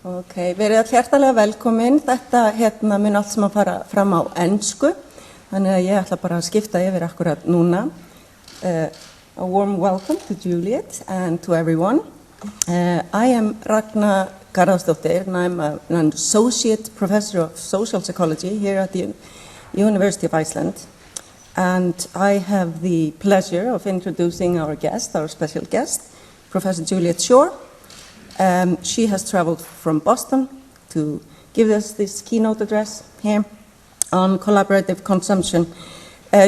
Ok, verið all hjartalega velkomin. Þetta mun allt saman fara fram á ensku, þannig að ég ætla bara að skipta yfir akkurat núna. A warm welcome to Juliet and to everyone. I am Ragna Garðarsdóttir, and I'm an associate professor of social psychology here at the University of Iceland. And I have the pleasure of introducing our guest, our special guest, Professor Juliet Shore. She has traveled from Boston to give us this keynote address here on collaborative consumption.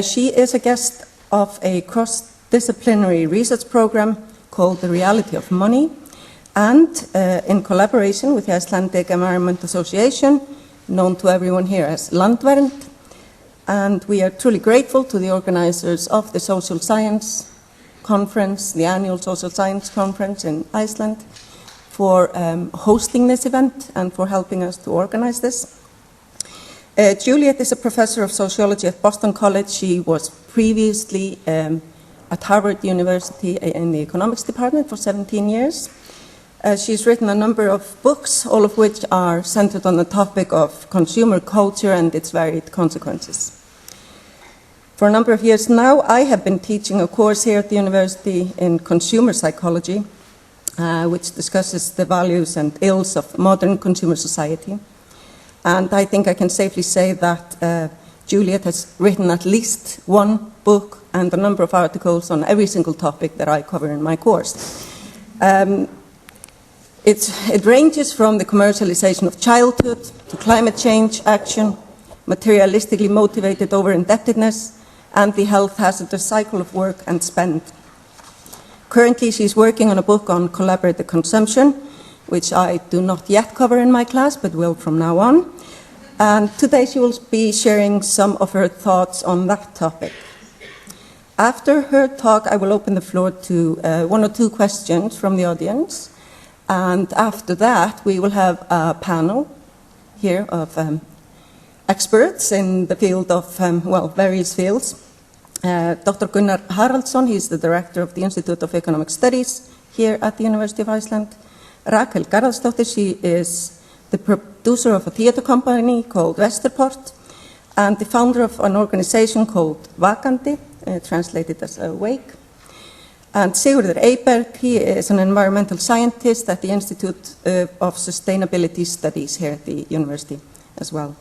She is a guest of a cross-disciplinary research program called The Reality of Money, and in collaboration with the Icelandic Environment Association, known to everyone here as Landvernd. And we are truly grateful to the organizers of the Social Science Conference, the annual Social Science Conference in Iceland, for hosting this event and for helping us to organize this. Juliet is a professor of sociology at Boston College. She was previously at Harvard University in the economics department for 17 years. She's written a number of books, all of which are centered on the topic of consumer culture and its varied consequences. For a number of years now, I have been teaching a course here at the university in consumer psychology, which discusses the values and ills of modern consumer society. And I think I can safely say that Juliet has written at least one book and a number of articles on every single topic that I cover in my course. It ranges from the commercialization of childhood to climate change action, materialistically motivated over-indebtedness, and the health hazardous cycle of work and spend. Currently, she's working on a book on collaborative consumption, which I do not yet cover in my class, but will from now on. And today she will be sharing some of her thoughts on that topic. After her talk, I will open the floor to one or two questions from the audience. And after that, we will have a panel here of experts in the field of, various fields. Dr. Gunnar Haraldsson, he's the director of the Institute of Economic Studies here at the University of Iceland. Rakel Garðarsdóttir, she is the producer of a theater company called Vesturport and the founder of an organization called Vakandi, translated as Awake. And Sigurður Eyberg, he is an environmental scientist at the Institute of Sustainability Studies here at the university as well.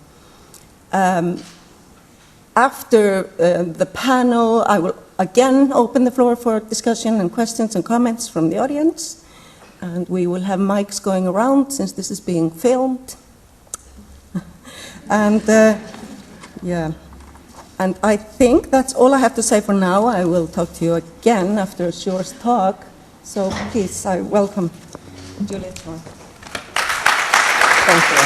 After the panel, I will again open the floor for discussion and questions and comments from the audience. And we will have mics going around since this is being filmed. And And I think that's all I have to say for now. I will talk to you again after a short talk. So please, I welcome Juliet. Thank you.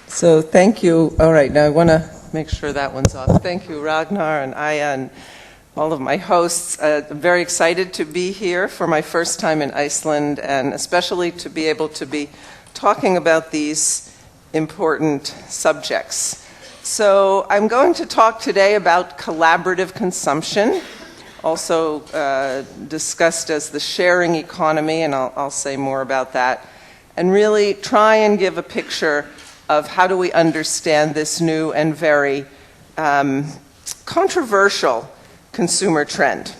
So thank you. All right, now I want to make sure that one's off. Thank you, Ragnar and Aya and all of my hosts. I'm very excited to be here for my first time in Iceland, and especially to be able to be talking about these important subjects. So I'm going to talk today about collaborative consumption, also discussed as the sharing economy, and I'll say more about that, and really try and give a picture of how do we understand this new and very controversial consumer trend.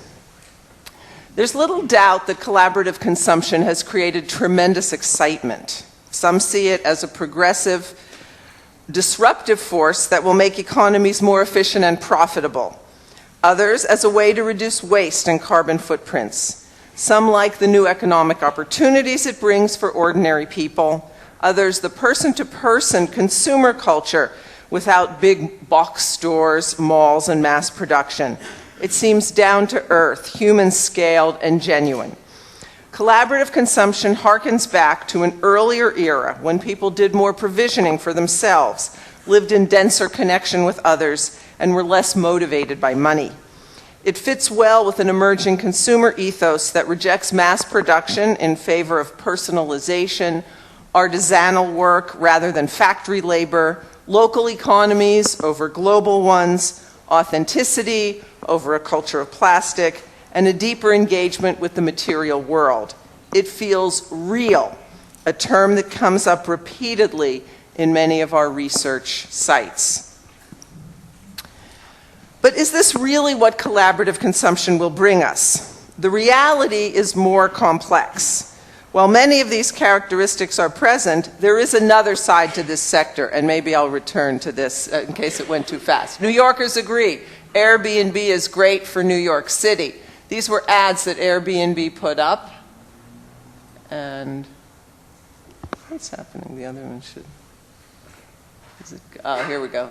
There's little doubt that collaborative consumption has created tremendous excitement. Some see it as a progressive, disruptive force that will make economies more efficient and profitable. Others as a way to reduce waste and carbon footprints. Some like the new economic opportunities it brings for ordinary people. Others the person-to-person consumer culture without big box stores, malls, and mass production. It seems down to earth, human-scaled, and genuine. Collaborative consumption harkens back to an earlier era when people did more provisioning for themselves, lived in denser connection with others, and were less motivated by money. It fits well with an emerging consumer ethos that rejects mass production in favor of personalization, artisanal work rather than factory labor, local economies over global ones, authenticity over a culture of plastic, and a deeper engagement with the material world. It feels real, a term that comes up repeatedly in many of our research sites. But is this really what collaborative consumption will bring us? The reality is more complex. While many of these characteristics are present, there is another side to this sector, and maybe I'll return to this in case it went too fast. New Yorkers agree, Airbnb is great for New York City. These were ads that Airbnb put up, and what's happening? The other one should, oh, here we go.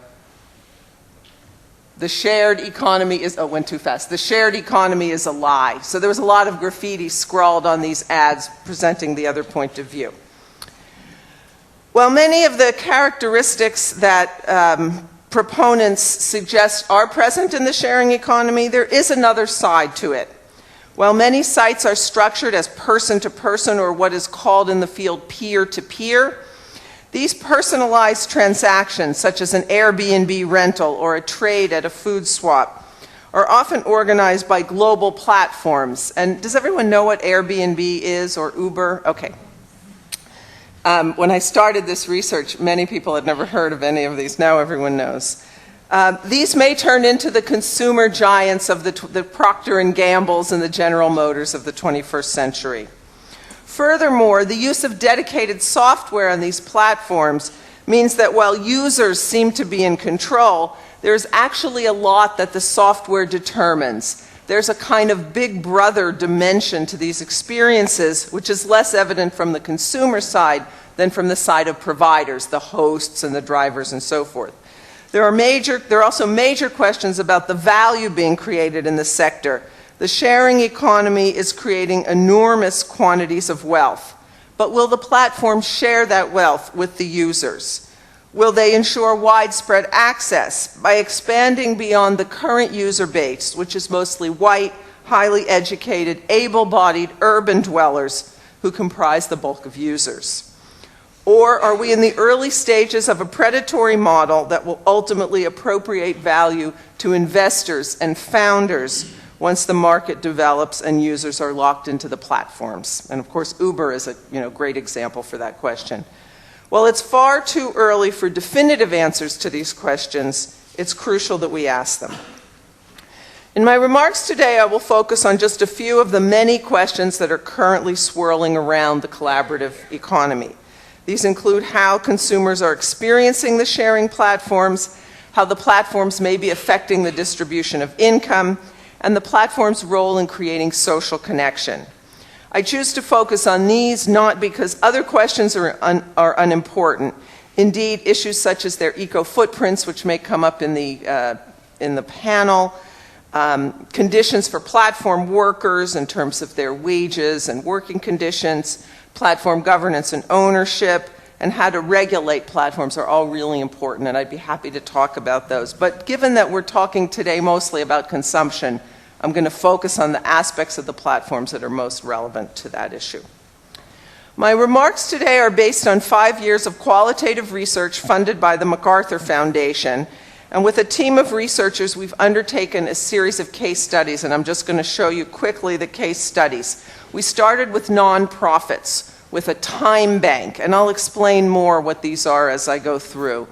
The shared economy is, oh, went too fast. The shared economy is a lie. So there was a lot of graffiti scrawled on these ads presenting the other point of view. While many of the characteristics that proponents suggest are present in the sharing economy, there is another side to it. While many sites are structured as person-to-person or what is called in the field peer-to-peer, these personalized transactions, such as an Airbnb rental or a trade at a food swap, are often organized by global platforms. And does everyone know what Airbnb is, or Uber? Okay. When I started this research, many people had never heard of any of these. Now everyone knows. These may turn into the consumer giants of the Procter & Gamble's and the General Motors of the 21st century. Furthermore, the use of dedicated software on these platforms means that while users seem to be in control, there's actually a lot that the software determines. There's a kind of big brother dimension to these experiences, which is less evident from the consumer side than from the side of providers, the hosts and the drivers and so forth. There are also major questions about the value being created in the sector. The sharing economy is creating enormous quantities of wealth. But will the platform share that wealth with the users? Will they ensure widespread access by expanding beyond the current user base, which is mostly white, highly educated, able-bodied urban dwellers who comprise the bulk of users? Or are we in the early stages of a predatory model that will ultimately appropriate value to investors and founders once the market develops and users are locked into the platforms? And of course, Uber is a great example for that question. While it's far too early for definitive answers to these questions, it's crucial that we ask them. In my remarks today, I will focus on just a few of the many questions that are currently swirling around the collaborative economy. These include how consumers are experiencing the sharing platforms, how the platforms may be affecting the distribution of income, and the platform's role in creating social connection. I choose to focus on these not because other questions are unimportant. Indeed, issues such as their eco-footprints, which may come up in the panel, conditions for platform workers in terms of their wages and working conditions, platform governance and ownership, and how to regulate platforms are all really important, and I'd be happy to talk about those. But given that we're talking today mostly about consumption, I'm going to focus on the aspects of the platforms that are most relevant to that issue. My remarks today are based on 5 years of qualitative research funded by the MacArthur Foundation, and with a team of researchers, we've undertaken a series of case studies, and I'm just going to show you quickly the case studies. We started with nonprofits, with a time bank, and I'll explain more what these are as I go through,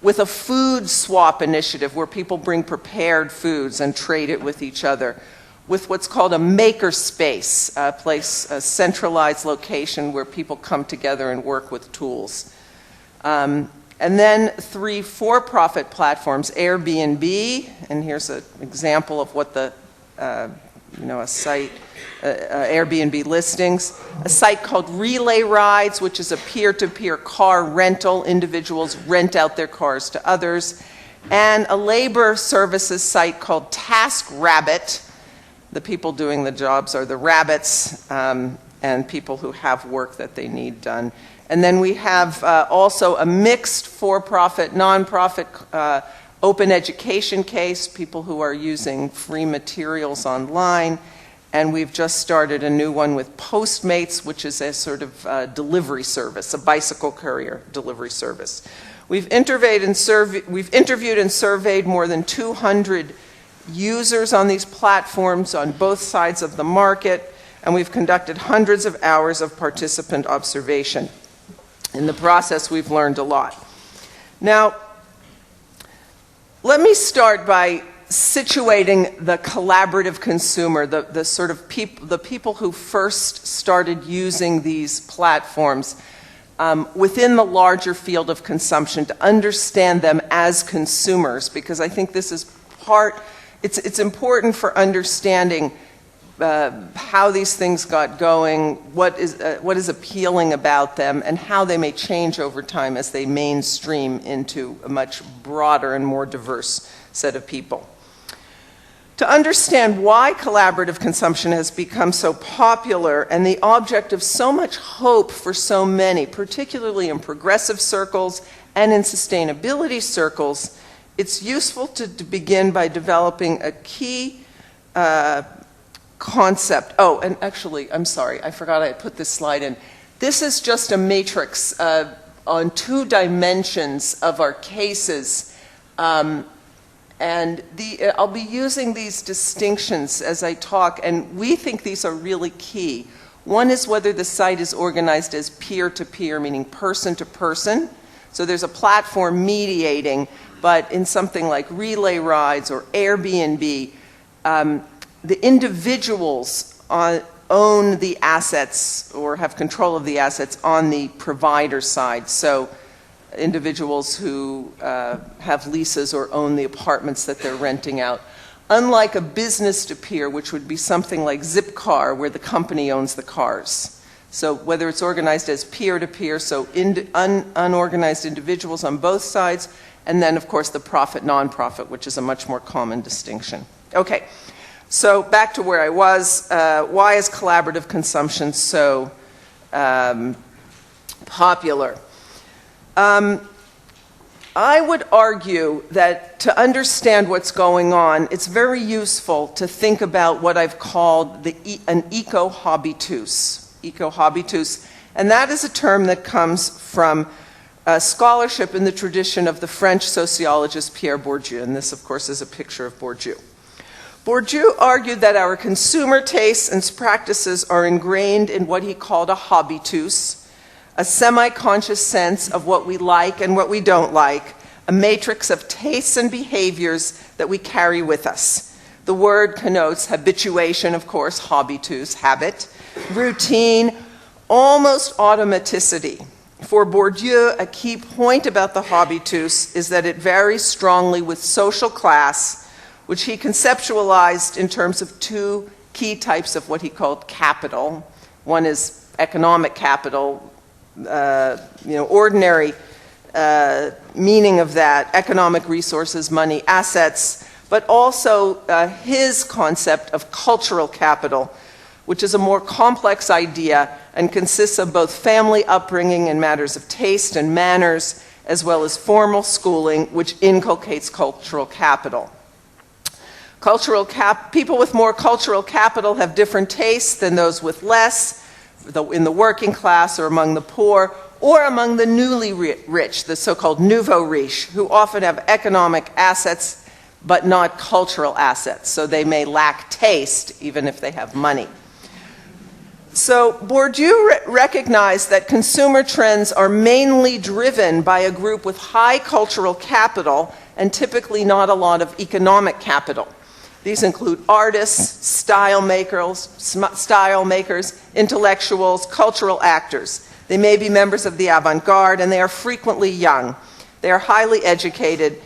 with a food swap initiative where people bring prepared foods and trade it with each other, with what's called a maker space, a centralized location where people come together and work with tools. And then 3 for-profit platforms, Airbnb, and here's an example of what the, a site, Airbnb listings, a site called Relay Rides, which is a peer-to-peer car rental. Individuals rent out their cars to others, and a labor services site called TaskRabbit. The people doing the jobs are the rabbits, and people who have work that they need done. And then we have also a mixed for-profit, nonprofit open education case, people who are using free materials online. And we've just started a new one with Postmates, which is a sort of delivery service, a bicycle courier delivery service. We've interviewed and surveyed more than 200 users on these platforms. platforms on both sides of the market, and we've conducted hundreds of hours of participant observation. In the process, we've learned a lot. Now, let me start by situating the collaborative consumer, the sort of the people who first started using these platforms within the larger field of consumption, to understand them as consumers, because I think this is it's important for understanding how these things got going, what is appealing about them, and how they may change over time as they mainstream into a much broader and more diverse set of people. To understand why collaborative consumption has become so popular and the object of so much hope for so many, particularly in progressive circles and in sustainability circles, it's useful to begin by developing a key concept. Oh, and actually, I'm sorry, I forgot I put this slide in. This is just a matrix on 2 dimensions of our cases. And I'll be using these distinctions as I talk, and we think these are really key. One is whether the site is organized as peer-to-peer, meaning person-to-person. So there's a platform mediating, but in something like relay rides or Airbnb, the individuals own the assets or have control of the assets on the provider side. So individuals who have leases or own the apartments that they're renting out. Unlike a business-to-peer, which would be something like Zipcar, where the company owns the cars. So whether it's organized as peer-to-peer, so unorganized individuals on both sides, and then, of course, the profit-nonprofit, which is a much more common distinction. Okay, so back to where I was. Why is collaborative consumption so popular? I would argue that to understand what's going on, it's very useful to think about what I've called an eco-habitus. Eco-habitus, and that is a term that comes from scholarship in the tradition of the French sociologist Pierre Bourdieu, and this, of course, is a picture of Bourdieu. Bourdieu argued that our consumer tastes and practices are ingrained in what he called a habitus, a semi-conscious sense of what we like and what we don't like, a matrix of tastes and behaviors that we carry with us. The word connotes habituation, of course, habitus, habit, routine, almost automaticity. For Bourdieu, a key point about the habitus is that it varies strongly with social class, which he conceptualized in terms of 2 key types of what he called capital. One is economic capital, ordinary meaning of that, economic resources, money, assets, but also his concept of cultural capital, which is a more complex idea and consists of both family upbringing in matters of taste and manners, as well as formal schooling, which inculcates cultural capital. People with more cultural capital have different tastes than those with less, in the working class or among the poor, or among the newly rich, the so-called nouveau riche, who often have economic assets but not cultural assets. So they may lack taste even if they have money. So Bourdieu recognized that consumer trends are mainly driven by a group with high cultural capital and typically not a lot of economic capital. These include artists, style makers, intellectuals, cultural actors. They may be members of the avant-garde, and they are frequently young. They are highly educated.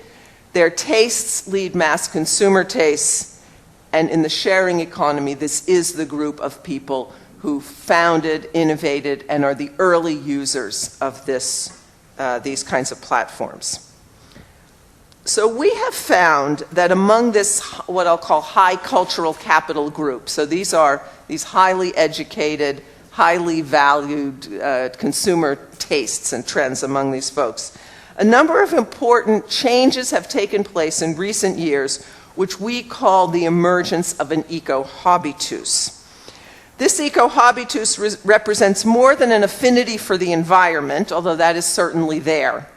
Their tastes lead mass consumer tastes. And in the sharing economy, this is the group of people who founded, innovated, and are the early users of these kinds of platforms. So we have found that among this, what I'll call high cultural capital group, so these are these highly educated, highly valued consumer tastes and trends among these folks, a number of important changes have taken place in recent years, which we call the emergence of an eco-habitus. This eco-habitus represents more than an affinity for the environment, although that is certainly there.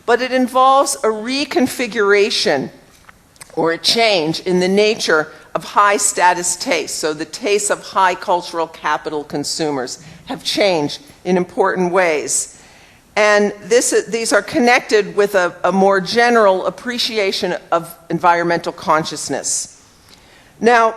But it involves a reconfiguration or a change in the nature of high status tastes. So the tastes of high cultural capital consumers have changed in important ways. And these are connected with a more general appreciation of environmental consciousness. Now,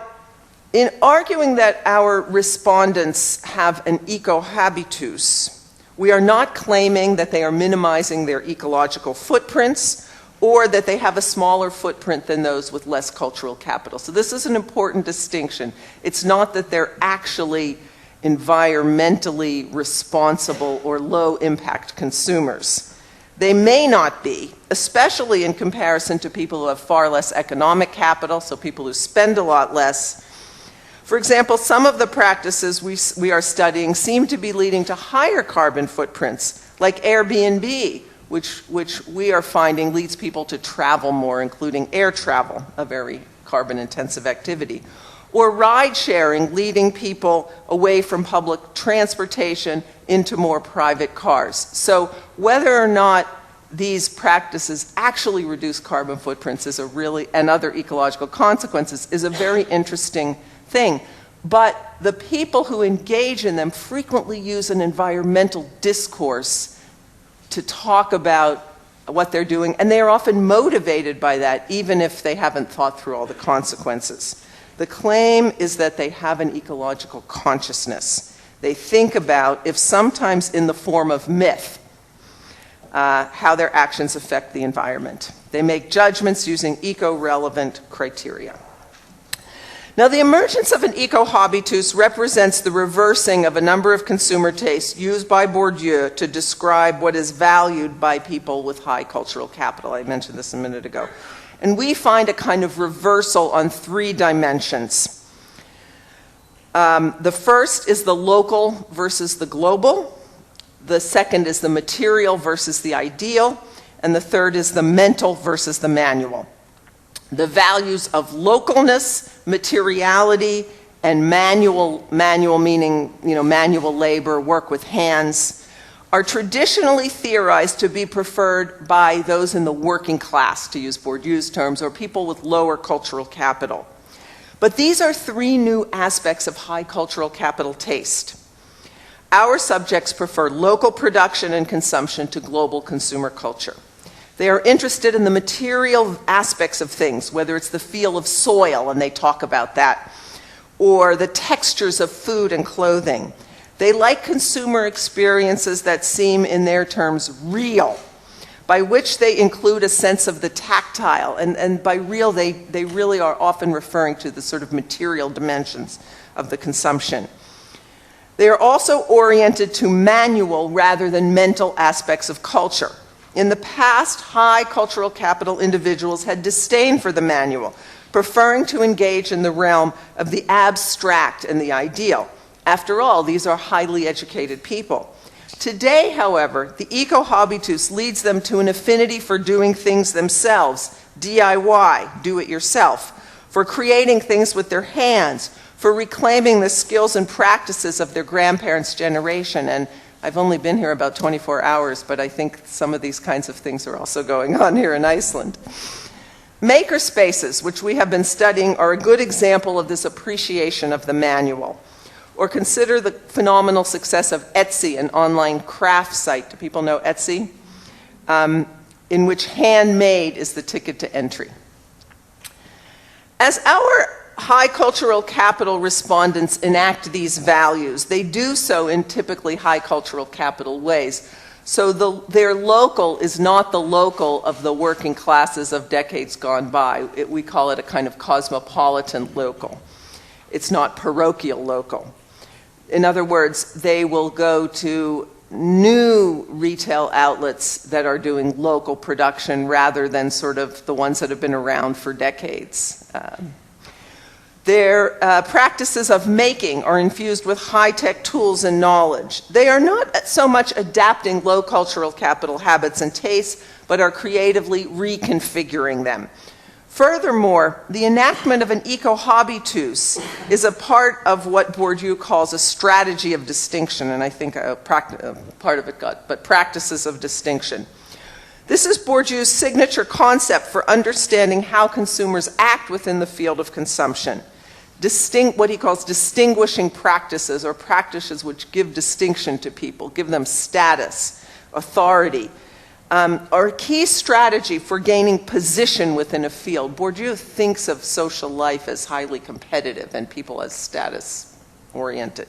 in arguing that our respondents have an eco-habitus, we are not claiming that they are minimizing their ecological footprints or that they have a smaller footprint than those with less cultural capital. So this is an important distinction. It's not that they're actually environmentally responsible or low-impact consumers. They may not be, especially in comparison to people who have far less economic capital, so people who spend a lot less. For example, some of the practices we are studying seem to be leading to higher carbon footprints, like Airbnb, which we are finding leads people to travel more, including air travel, a very carbon-intensive activity. Or ride-sharing, leading people away from public transportation into more private cars. So whether or not these practices actually reduce carbon footprints and other ecological consequences is a very interesting thing. But the people who engage in them frequently use an environmental discourse to talk about what they're doing, and they are often motivated by that, even if they haven't thought through all the consequences. The claim is that they have an ecological consciousness. They think about, if sometimes in the form of myth, how their actions affect the environment. They make judgments using eco-relevant criteria. Now, the emergence of an eco-habitus represents the reversing of a number of consumer tastes used by Bourdieu to describe what is valued by people with high cultural capital. I mentioned this a minute ago. And we find a kind of reversal on 3 dimensions. The first is the local versus the global. The second is the material versus the ideal. And the third is the mental versus the manual. The values of localness, materiality, and manual meaning, manual labor, work with hands, are traditionally theorized to be preferred by those in the working class, to use Bourdieu's terms, or people with lower cultural capital. But these are 3 new aspects of high cultural capital taste. Our subjects prefer local production and consumption to global consumer culture. They are interested in the material aspects of things, whether it's the feel of soil, and they talk about that, or the textures of food and clothing. They like consumer experiences that seem, in their terms, real, by which they include a sense of the tactile. And by real, they really are often referring to the sort of material dimensions of the consumption. They are also oriented to manual rather than mental aspects of culture. In the past, high cultural capital individuals had disdain for the manual, preferring to engage in the realm of the abstract and the ideal. After all, these are highly educated people. Today, however, the eco-habitus leads them to an affinity for doing things themselves, DIY, do it yourself, for creating things with their hands, for reclaiming the skills and practices of their grandparents' generation. And I've only been here about 24 hours, but I think some of these kinds of things are also going on here in Iceland. Maker spaces, which we have been studying, are a good example of this appreciation of the manual. Or consider the phenomenal success of Etsy, an online craft site. Do people know Etsy? In which handmade is the ticket to entry. As our high cultural capital respondents enact these values, they do so in typically high cultural capital ways. So their local is not the local of the working classes of decades gone by. We call it a kind of cosmopolitan local. It's not parochial local. In other words, they will go to new retail outlets that are doing local production rather than sort of the ones that have been around for decades. Their practices of making are infused with high-tech tools and knowledge. They are not so much adapting low cultural capital habits and tastes, but are creatively reconfiguring them. Furthermore, the enactment of an eco-habitus is a part of what Bourdieu calls a strategy of distinction, and I think part of it got, but practices of distinction. This is Bourdieu's signature concept for understanding how consumers act within the field of consumption. What he calls distinguishing practices, or practices which give distinction to people, give them status, authority, are a key strategy for gaining position within a field. Bourdieu thinks of social life as highly competitive and people as status-oriented.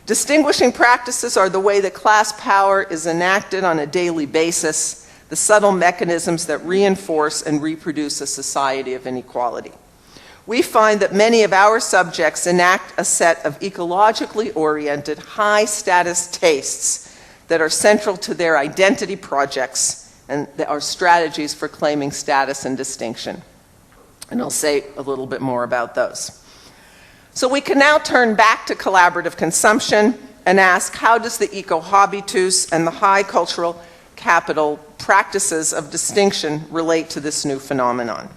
Distinguishing practices are the way that class power is enacted on a daily basis, the subtle mechanisms that reinforce and reproduce a society of inequality. We find that many of our subjects enact a set of ecologically oriented, high-status tastes that are central to their identity projects and are strategies for claiming status and distinction. And I'll say a little bit more about those. So we can now turn back to collaborative consumption and ask, how does the eco-habitus and the high cultural capital practices of distinction relate to this new phenomenon?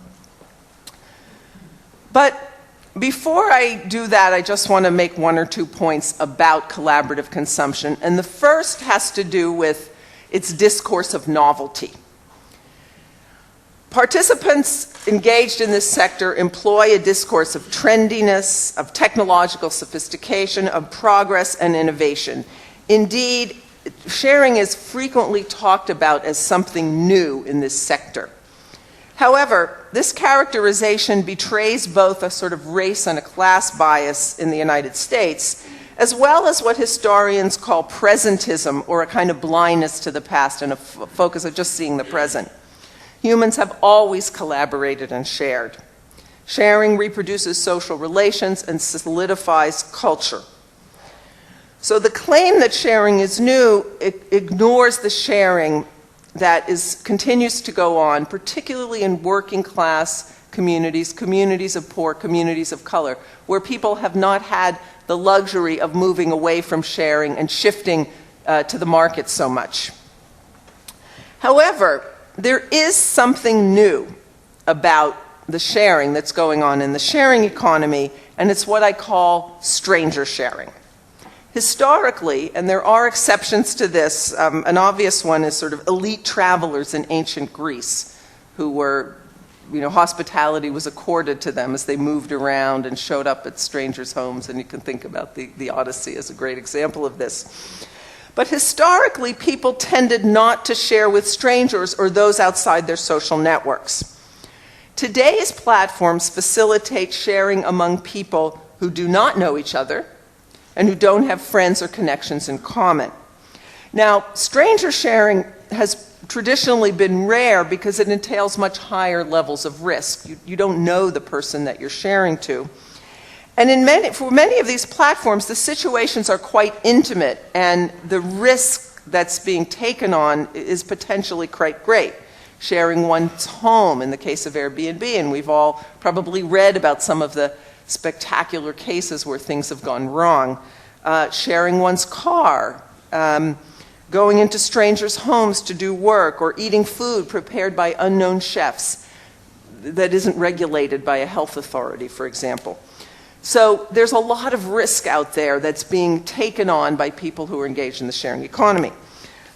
But before I do that, I just want to make one or 2 points about collaborative consumption. And the first has to do with its discourse of novelty. Participants engaged in this sector employ a discourse of trendiness, of technological sophistication, of progress and innovation. Indeed, sharing is frequently talked about as something new in this sector. However, this characterization betrays both a sort of race and a class bias in the United States, as well as what historians call presentism, or a kind of blindness to the past and a focus of just seeing the present. Humans have always collaborated and shared. Sharing reproduces social relations and solidifies culture. So the claim that sharing is new ignores the sharing that continues to go on, particularly in working class communities, communities of poor, communities of color, where people have not had the luxury of moving away from sharing and shifting to the market so much. However, there is something new about the sharing that's going on in the sharing economy, and it's what I call stranger sharing. Historically, and there are exceptions to this, an obvious one is sort of elite travelers in ancient Greece who were, hospitality was accorded to them as they moved around and showed up at strangers' homes, and you can think about the Odyssey as a great example of this. But historically, people tended not to share with strangers or those outside their social networks. Today's platforms facilitate sharing among people who do not know each other and who don't have friends or connections in common. Now, stranger sharing has traditionally been rare because it entails much higher levels of risk. You don't know the person that you're sharing to. And for many of these platforms, the situations are quite intimate, and the risk that's being taken on is potentially quite great. Sharing one's home in the case of Airbnb, and we've all probably read about some of the spectacular cases where things have gone wrong. Sharing one's car, going into strangers' homes to do work, or eating food prepared by unknown chefs that isn't regulated by a health authority, for example. So there's a lot of risk out there that's being taken on by people who are engaged in the sharing economy.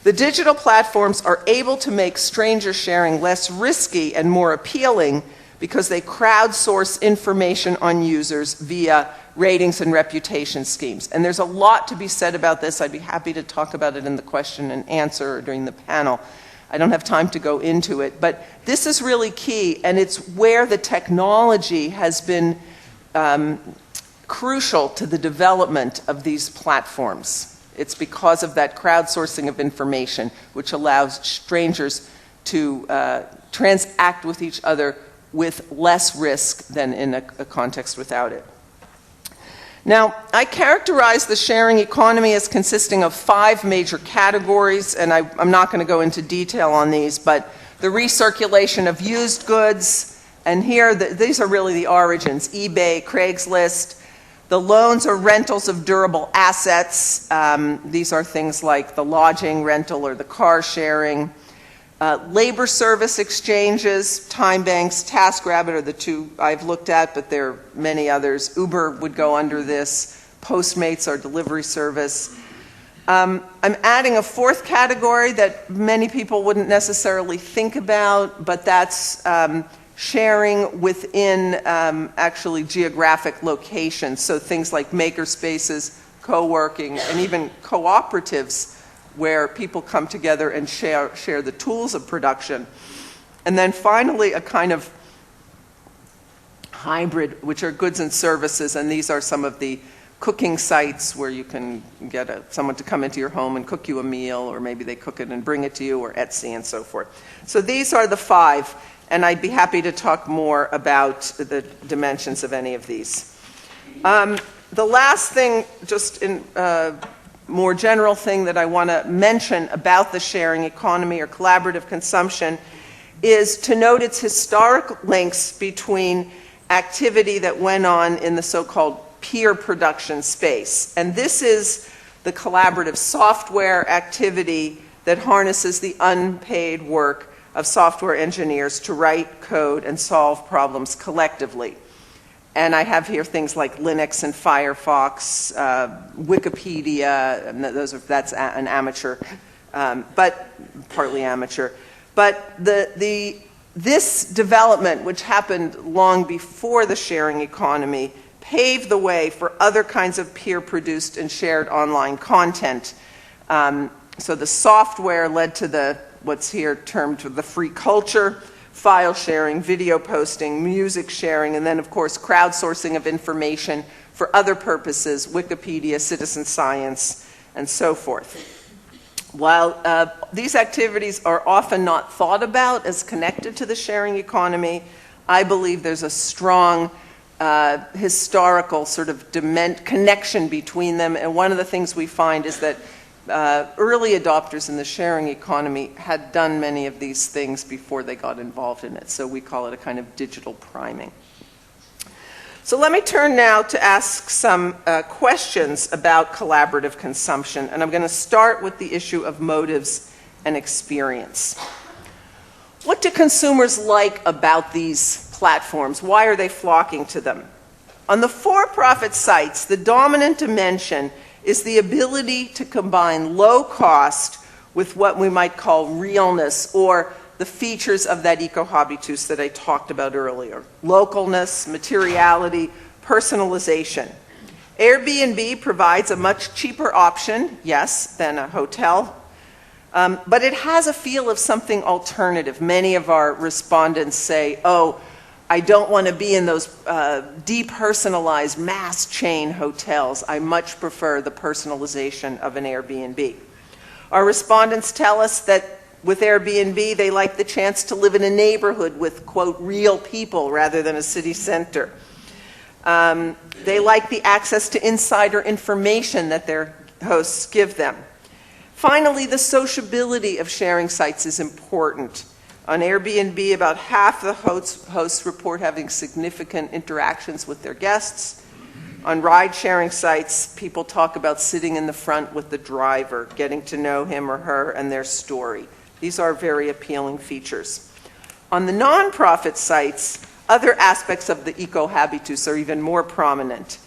The digital platforms are able to make stranger sharing less risky and more appealing because they crowdsource information on users via ratings and reputation schemes. And there's a lot to be said about this. I'd be happy to talk about it in the question and answer or during the panel. I don't have time to go into it, but this is really key, and it's where the technology has been crucial to the development of these platforms. It's because of that crowdsourcing of information, which allows strangers to transact with each other with less risk than in a context without it. Now, I characterize the sharing economy as consisting of 5 major categories, and I'm not going to go into detail on these, but the recirculation of used goods, and here these are really the origins: eBay, Craigslist. The loans or rentals of durable assets. These are things like the lodging rental or the car sharing. Labor service exchanges, time banks, TaskRabbit are the 2 I've looked at, but there are many others. Uber would go under this. Postmates, our delivery service. I'm adding a fourth category that many people wouldn't necessarily think about, but that's sharing within actually geographic locations. So things like maker spaces, co-working, and even cooperatives where people come together and share the tools of production. And then finally, a kind of hybrid, which are goods and services, and these are some of the cooking sites where you can get someone to come into your home and cook you a meal, or maybe they cook it and bring it to you, or Etsy and so forth. So these are the 5, and I'd be happy to talk more about the dimensions of any of these. The last thing, just in more general thing that I want to mention about the sharing economy or collaborative consumption is to note its historic links between activity that went on in the so-called peer production space. And this is the collaborative software activity that harnesses the unpaid work of software engineers to write code and solve problems collectively. And I have here things like Linux and Firefox, Wikipedia, and that's an amateur, but partly amateur. But this development, which happened long before the sharing economy, paved the way for other kinds of peer-produced and shared online content. So the software led to what's here termed the free culture, file sharing, video posting, music sharing, and then, of course, crowdsourcing of information for other purposes, Wikipedia, citizen science, and so forth. While these activities are often not thought about as connected to the sharing economy, I believe there's a strong historical sort of connection between them. And one of the things we find is that early adopters in the sharing economy had done many of these things before they got involved in it. So we call it a kind of digital priming. So let me turn now to ask some questions about collaborative consumption. And I'm going to start with the issue of motives and experience. What do consumers like about these platforms? Why are they flocking to them? On the for-profit sites, the dominant dimension is the ability to combine low cost with what we might call realness, or the features of that eco-habitus that I talked about earlier. Localness, materiality, personalization. Airbnb provides a much cheaper option, yes, than a hotel, but it has a feel of something alternative. Many of our respondents say, oh, I don't want to be in those depersonalized mass chain hotels. I much prefer the personalization of an Airbnb. Our respondents tell us that with Airbnb, they like the chance to live in a neighborhood with, quote, real people rather than a city center. They like the access to insider information that their hosts give them. Finally, the sociability of sharing sites is important. On Airbnb, about half the hosts report having significant interactions with their guests. On ride-sharing sites, people talk about sitting in the front with the driver, getting to know him or her and their story. These are very appealing features. On the nonprofit sites, other aspects of the eco-habitus are even more prominent.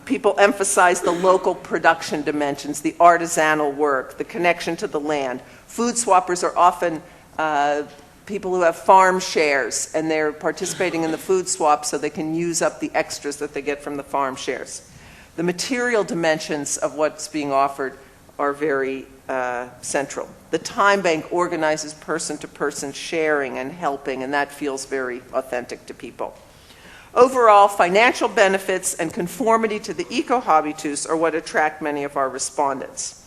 People emphasize the local production dimensions, the artisanal work, the connection to the land. Food swappers are often people who have farm shares, and they're participating in the food swap so they can use up the extras that they get from the farm shares. The material dimensions of what's being offered are very central. The time bank organizes person-to-person sharing and helping, and that feels very authentic to people. Overall, financial benefits and conformity to the eco-habitus are what attract many of our respondents.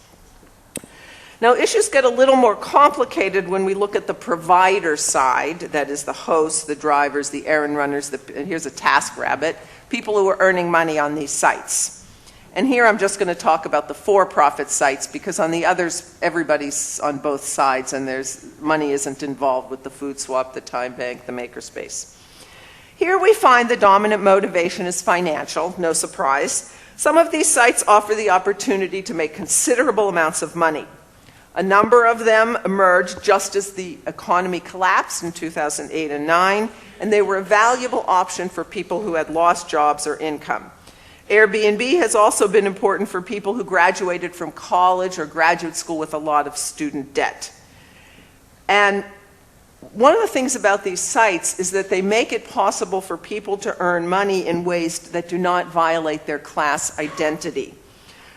Now, issues get a little more complicated when we look at the provider side, that is the hosts, the drivers, the errand runners, and here's a TaskRabbit, people who are earning money on these sites. And here I'm just going to talk about the for-profit sites, because on the others, everybody's on both sides, and money isn't involved with the food swap, the time bank, the makerspace. Here we find the dominant motivation is financial, no surprise. Some of these sites offer the opportunity to make considerable amounts of money. A number of them emerged just as the economy collapsed in 2008 and 2009, and they were a valuable option for people who had lost jobs or income. Airbnb has also been important for people who graduated from college or graduate school with a lot of student debt. And one of the things about these sites is that they make it possible for people to earn money in ways that do not violate their class identity.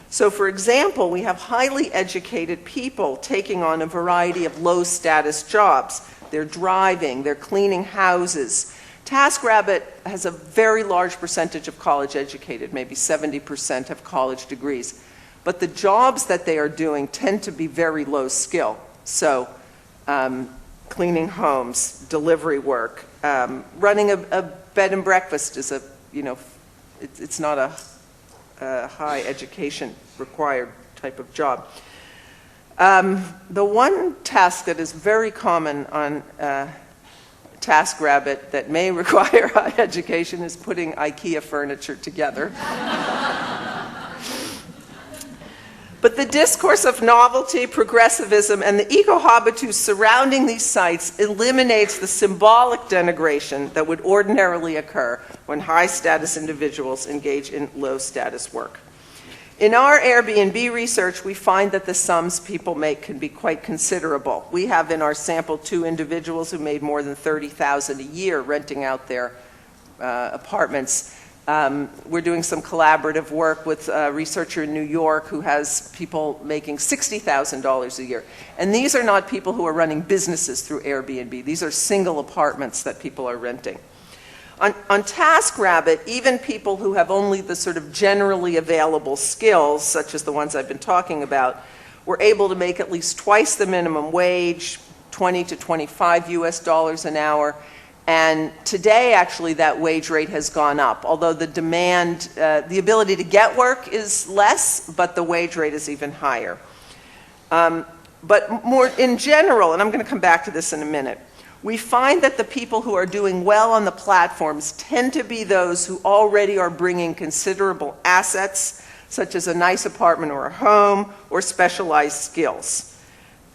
So for example, we have highly educated people taking on a variety of low-status jobs. They're driving, they're cleaning houses. TaskRabbit has a very large percentage of college educated, maybe 70% have college degrees. But the jobs that they are doing tend to be very low skill. So cleaning homes, delivery work, running a bed and breakfast is a, it's not a high education required type of job. The one task that is very common on TaskRabbit that may require high education is putting IKEA furniture together. But the discourse of novelty, progressivism, and the eco-habitus surrounding these sites eliminates the symbolic denigration that would ordinarily occur when high-status individuals engage in low-status work. In our Airbnb research, we find that the sums people make can be quite considerable. We have in our sample 2 individuals who made more than $30,000 a year renting out their apartments. We're doing some collaborative work with a researcher in New York who has people making $60,000 a year. And these are not people who are running businesses through Airbnb. These are single apartments that people are renting. On TaskRabbit, even people who have only the sort of generally available skills, such as the ones I've been talking about, were able to make at least twice the minimum wage, 20 to 25 US dollars an hour. And today, actually, that wage rate has gone up, although the demand, the ability to get work is less, but the wage rate is even higher. But more in general, and I'm going to come back to this in a minute, we find that the people who are doing well on the platforms tend to be those who already are bringing considerable assets, such as a nice apartment or a home, or specialized skills.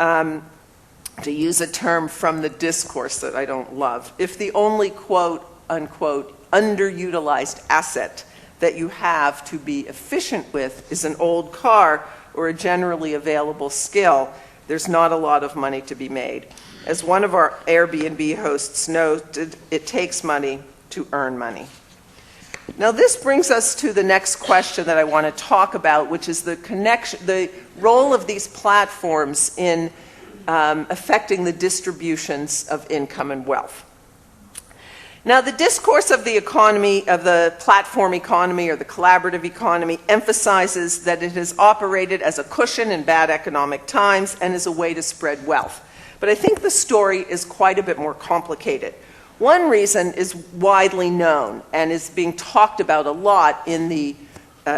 To use a term from the discourse that I don't love, if the only quote, unquote, underutilized asset that you have to be efficient with is an old car or a generally available skill, there's not a lot of money to be made. As one of our Airbnb hosts noted, it takes money to earn money. Now this brings us to the next question that I want to talk about, which is the connection, the role of these platforms in affecting the distributions of income and wealth. Now, the discourse of the economy, of the platform economy or the collaborative economy, emphasizes that it has operated as a cushion in bad economic times and as a way to spread wealth. But I think the story is quite a bit more complicated. One reason is widely known and is being talked about a lot in the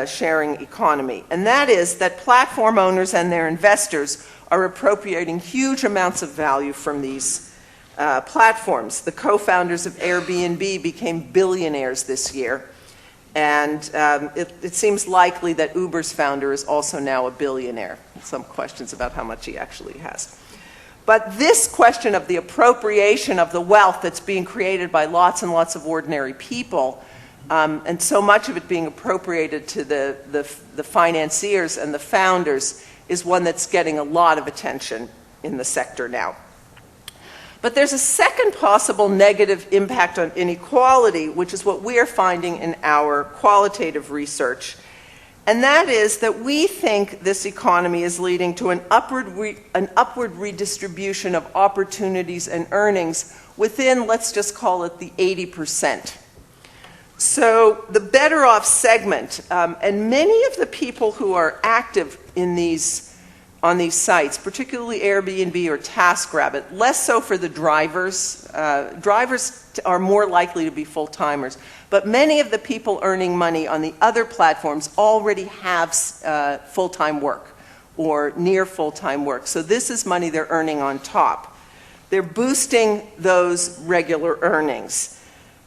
sharing economy, and that is that platform owners and their investors are appropriating huge amounts of value from these platforms. The co-founders of Airbnb became billionaires this year, and it seems likely that Uber's founder is also now a billionaire. Some questions about how much he actually has. But this question of the appropriation of the wealth that's being created by lots and lots of ordinary people, and so much of it being appropriated to the financiers and the founders, is one that's getting a lot of attention in the sector now. But there's a second possible negative impact on inequality, which is what we're finding in our qualitative research. And that is that we think this economy is leading to an upward redistribution of opportunities and earnings within, let's just call it, the 80%. So the better off segment, and many of the people who are active in on these sites, particularly Airbnb or TaskRabbit, less so for the drivers. Drivers are more likely to be full-timers, but many of the people earning money on the other platforms already have full-time work or near full-time work. So this is money they're earning on top. They're boosting those regular earnings.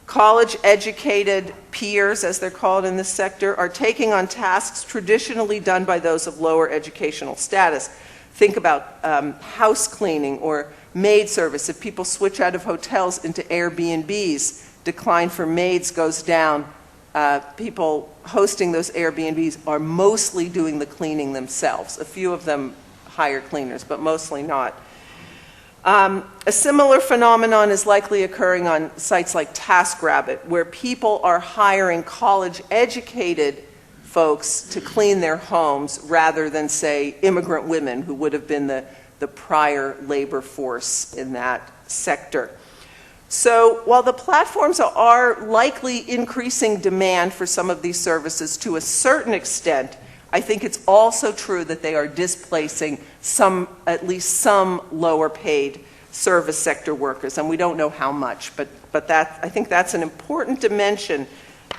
College-educated peers, as they're called in this sector, are taking on tasks traditionally done by those of lower educational status. Think about house cleaning or maid service. If people switch out of hotels into Airbnbs, decline for maids goes down people hosting those Airbnbs are mostly doing the cleaning themselves. A few of them hire cleaners, but mostly not. A similar phenomenon is likely occurring on sites like TaskRabbit, where people are hiring college-educated folks to clean their homes rather than, say, immigrant women who would have been the prior labor force in that sector. So while the platforms are likely increasing demand for some of these services to a certain extent, I think it's also true that they are displacing at least some lower paid service sector workers, and we don't know how much, but I think that's an important dimension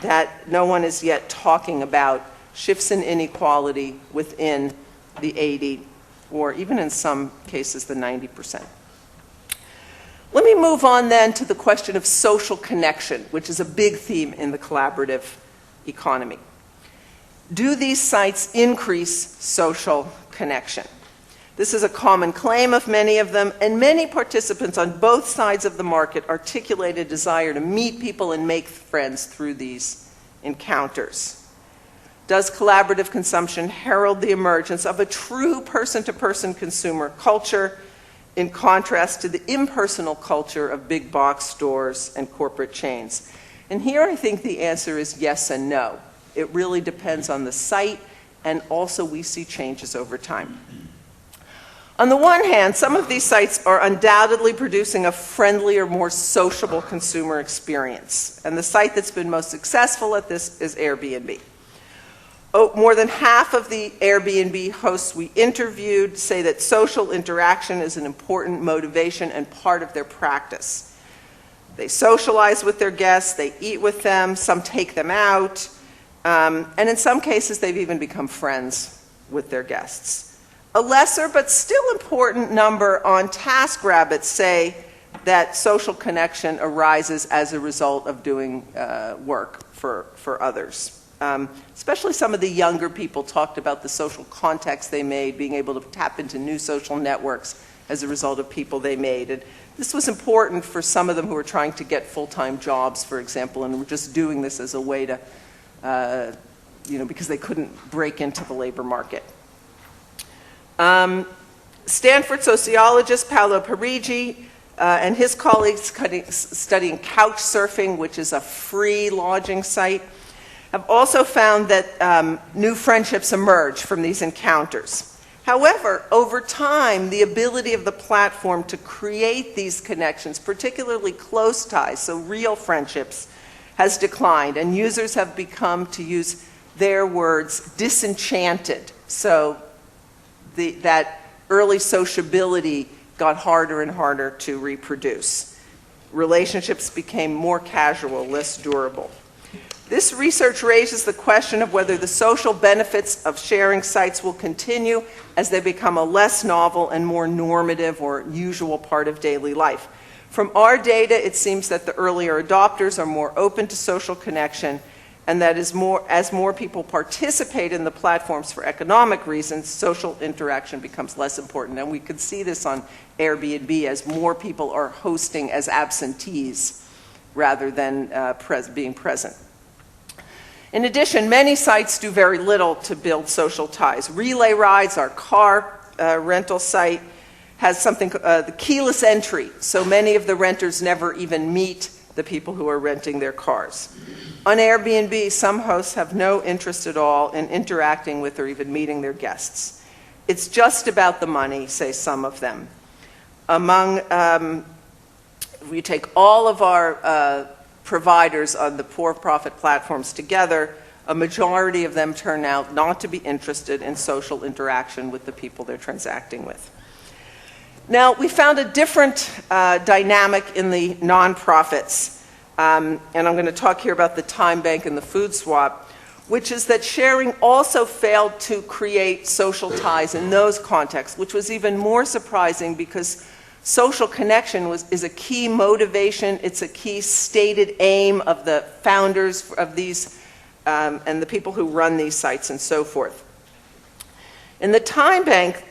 that no one is yet talking about, shifts in inequality within the 80, or even in some cases the 90%. Let me move on then to the question of social connection, which is a big theme in the collaborative economy. Do these sites increase social connection? This is a common claim of many of them, and many participants on both sides of the market articulate a desire to meet people and make friends through these encounters. Does collaborative consumption herald the emergence of a true person-to-person consumer culture in contrast to the impersonal culture of big box stores and corporate chains? And here I think the answer is yes and no. It really depends on the site, and also we see changes over time. On the one hand, some of these sites are undoubtedly producing a friendlier, more sociable consumer experience, and the site that's been most successful at this is Airbnb. More than half of the Airbnb hosts we interviewed say that social interaction is an important motivation and part of their practice. They socialize with their guests, they eat with them, some take them out, and in some cases they've even become friends with their guests. A lesser but still important number on TaskRabbit say that social connection arises as a result of doing work for others. Especially some of the younger people talked about the social contacts they made, being able to tap into new social networks as a result of people they made. And this was important for some of them who were trying to get full-time jobs, for example, and were just doing this as a way to, because they couldn't break into the labor market. Stanford sociologist Paolo Parigi and his colleagues studying couch surfing, which is a free lodging site, have also found that new friendships emerge from these encounters. However, over time, the ability of the platform to create these connections, particularly close ties, so real friendships, has declined, and users have become, to use their words, disenchanted. So that early sociability got harder and harder to reproduce. Relationships became more casual, less durable. This research raises the question of whether the social benefits of sharing sites will continue as they become a less novel and more normative or usual part of daily life. From our data, it seems that the earlier adopters are more open to social connection, and that as more people participate in the platforms for economic reasons, social interaction becomes less important. And we could see this on Airbnb as more people are hosting as absentees rather than being present. In addition, many sites do very little to build social ties. Relay Rides, our car rental site, has something, the keyless entry, so many of the renters never even meet the people who are renting their cars. On Airbnb, some hosts have no interest at all in interacting with or even meeting their guests. It's just about the money, say some of them. If we take all of our providers on the for-profit platforms together, a majority of them turn out not to be interested in social interaction with the people they're transacting with. Now, we found a different dynamic in the nonprofits, and I'm going to talk here about the Time Bank and the Food Swap, which is that sharing also failed to create social ties in those contexts, which was even more surprising because social connection is a key motivation, it's a key stated aim of the founders of these and the people who run these sites and so forth. In the Time Bank,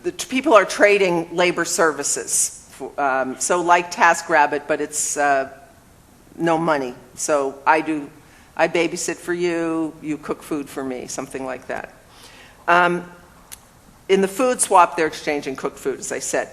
the people are trading labor services, so like TaskRabbit, but it's no money, So I babysit for you, you cook food for me, something like that. In the food swap, they're exchanging cooked food, as I said.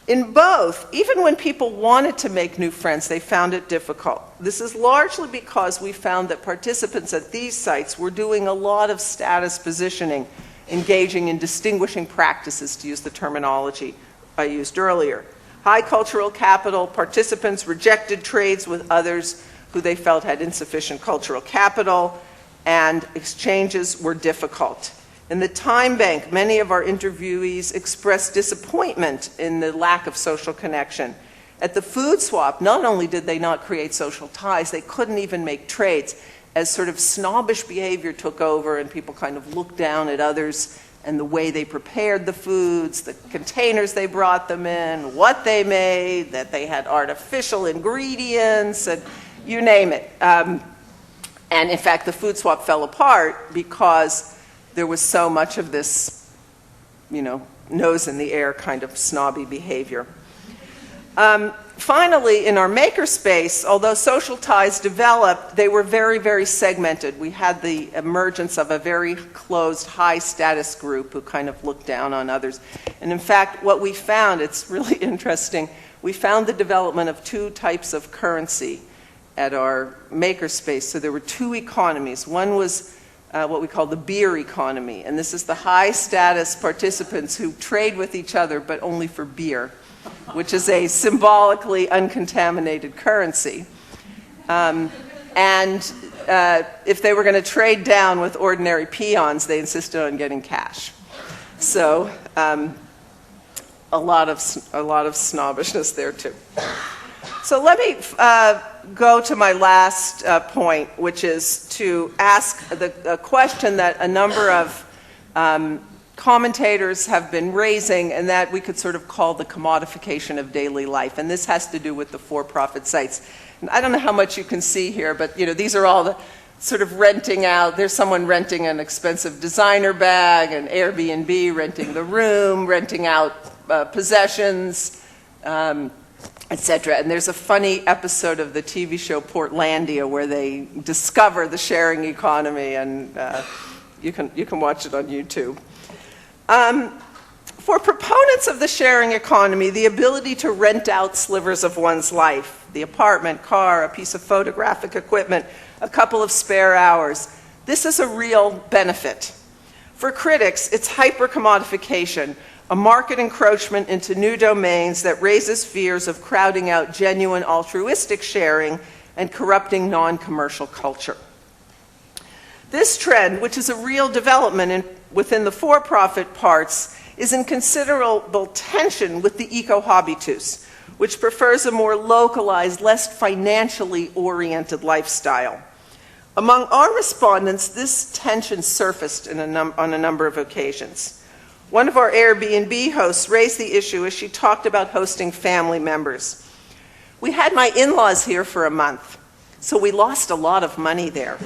In both, even when people wanted to make new friends, they found it difficult. This is largely because we found that participants at these sites were doing a lot of status positioning, engaging in distinguishing practices, to use the terminology I used earlier. High cultural capital participants rejected trades with others who they felt had insufficient cultural capital, and exchanges were difficult. In the time bank, many of our interviewees expressed disappointment in the lack of social connection. At the food swap, not only did they not create social ties, they couldn't even make trades, as sort of snobbish behavior took over and people kind of looked down at others and the way they prepared the foods, the containers they brought them in, what they made, that they had artificial ingredients, and you name it. And in fact, the food swap fell apart because there was so much of this, nose in the air kind of snobby behavior. Finally, in our makerspace, although social ties developed, they were very, very segmented. We had the emergence of a very closed, high-status group who kind of looked down on others. And in fact, what we found, it's really interesting, we found the development of two types of currency at our makerspace. So there were two economies. One was what we call the beer economy, and this is the high-status participants who trade with each other, but only for beer, which is a symbolically uncontaminated currency. If they were going to trade down with ordinary peons, they insisted on getting cash. So a lot of snobbishness there too. So let me go to my last point, which is to ask a question that a number of commentators have been raising, and that we could sort of call the commodification of daily life. And this has to do with the for-profit sites. And I don't know how much you can see here, but these are all the sort of renting out. There's someone renting an expensive designer bag, an Airbnb renting the room, renting out possessions, etc. And there's a funny episode of the TV show Portlandia where they discover the sharing economy, and you can watch it on YouTube. For proponents of the sharing economy, the ability to rent out slivers of one's life, the apartment, car, a piece of photographic equipment, a couple of spare hours, this is a real benefit. For critics, it's hyper-commodification, a market encroachment into new domains that raises fears of crowding out genuine altruistic sharing and corrupting non-commercial culture. This trend, which is a real development within the for-profit parts, is in considerable tension with the eco-habitus, which prefers a more localized, less financially oriented lifestyle. Among our respondents, this tension surfaced on a number of occasions. One of our Airbnb hosts raised the issue as she talked about hosting family members. We had my in-laws here for a month, so we lost a lot of money there.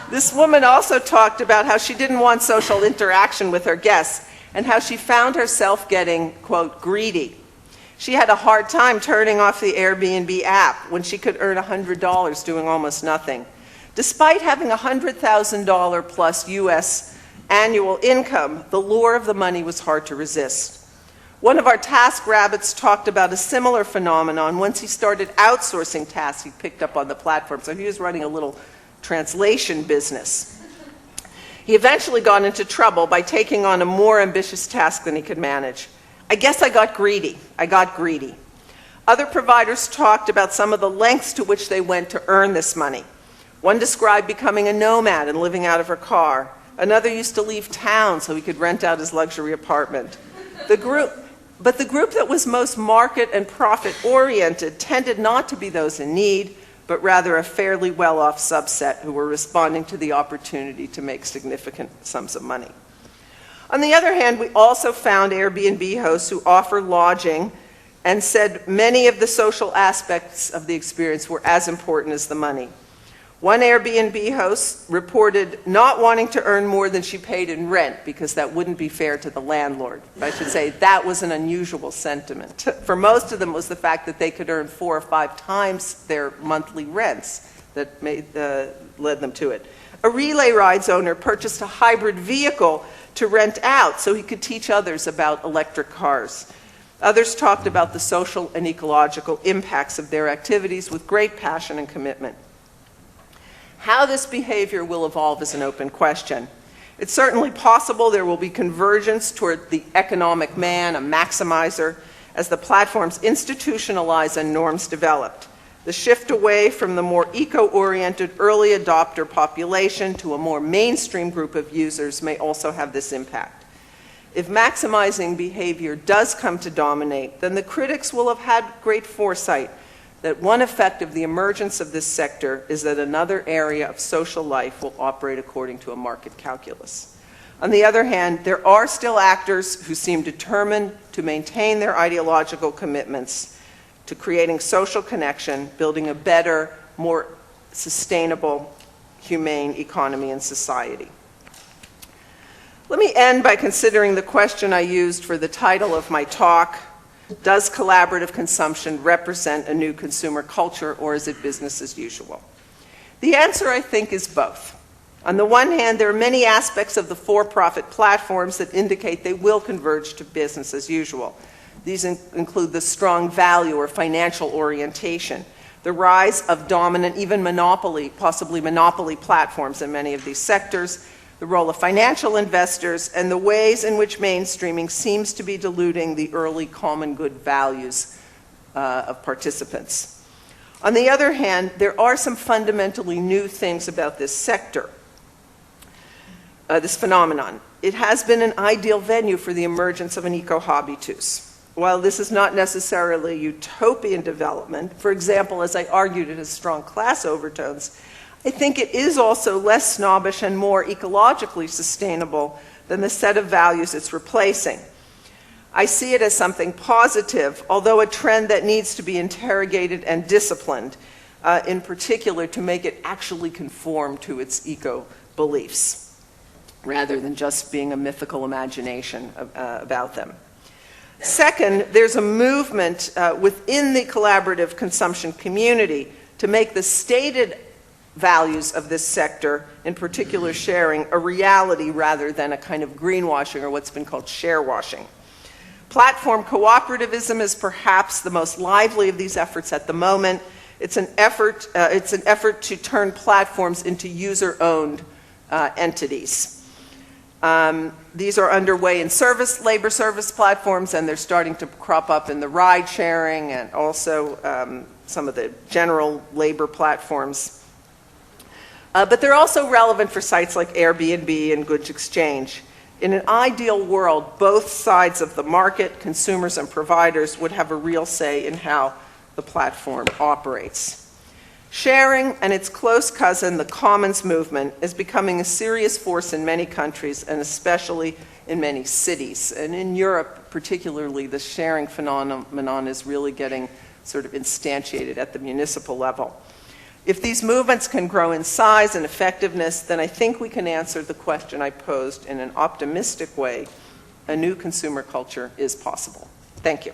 This woman also talked about how she didn't want social interaction with her guests and how she found herself getting, quote, greedy. She had a hard time turning off the Airbnb app when she could earn $100 doing almost nothing. Despite having $100,000 plus US annual income, the lure of the money was hard to resist. One of our task rabbits talked about a similar phenomenon once he started outsourcing tasks he picked up on the platform. So he was running a little translation business. He eventually got into trouble by taking on a more ambitious task than he could manage. I guess I got greedy. Other providers talked about some of the lengths to which they went to earn this money. One described becoming a nomad and living out of her car. Another used to leave town so he could rent out his luxury apartment. The group that was most market and profit oriented tended not to be those in need, but rather a fairly well-off subset who were responding to the opportunity to make significant sums of money. On the other hand, we also found Airbnb hosts who offer lodging and said many of the social aspects of the experience were as important as the money. One Airbnb host reported not wanting to earn more than she paid in rent because that wouldn't be fair to the landlord. I should say that was an unusual sentiment. For most of them, it was the fact that they could earn 4 or 5 times their monthly rents that led them to it. A Relay Rides owner purchased a hybrid vehicle to rent out so he could teach others about electric cars. Others talked about the social and ecological impacts of their activities with great passion and commitment. How this behavior will evolve is an open question. It's certainly possible there will be convergence toward the economic man, a maximizer, as the platforms institutionalize and norms develop. The shift away from the more eco-oriented early adopter population to a more mainstream group of users may also have this impact. If maximizing behavior does come to dominate, then the critics will have had great foresight that one effect of the emergence of this sector is that another area of social life will operate according to a market calculus. On the other hand, there are still actors who seem determined to maintain their ideological commitments to creating social connection, building a better, more sustainable, humane economy and society. Let me end by considering the question I used for the title of my talk: does collaborative consumption represent a new consumer culture, or is it business as usual? The answer, I think, is both. On the one hand, there are many aspects of the for-profit platforms that indicate they will converge to business as usual. These include the strong value or financial orientation, the rise of dominant, even monopoly, possibly monopoly platforms in many of these sectors, the role of financial investors, and the ways in which mainstreaming seems to be diluting the early common good values of participants. On the other hand, there are some fundamentally new things about this sector, this phenomenon. It has been an ideal venue for the emergence of an eco-habitus. While this is not necessarily utopian development, for example, as I argued, it has strong class overtones, I think it is also less snobbish and more ecologically sustainable than the set of values it's replacing. I see it as something positive, although a trend that needs to be interrogated and disciplined, in particular to make it actually conform to its eco-beliefs, rather than just being a mythical imagination about them. Second, there's a movement within the collaborative consumption community to make the stated values of this sector, in particular sharing, a reality rather than a kind of greenwashing or what's been called sharewashing. Platform cooperativism is perhaps the most lively of these efforts at the moment. It's an effort to turn platforms into user-owned entities. These are underway in labor service platforms, and they're starting to crop up in the ride sharing and also some of the general labor platforms. But they're also relevant for sites like Airbnb and Goods Exchange. In an ideal world, both sides of the market, consumers and providers, would have a real say in how the platform operates. Sharing and its close cousin, the commons movement, is becoming a serious force in many countries and especially in many cities. And in Europe, particularly, the sharing phenomenon is really getting sort of instantiated at the municipal level. If these movements can grow in size and effectiveness, then I think we can answer the question I posed in an optimistic way. A new consumer culture is possible. Thank you.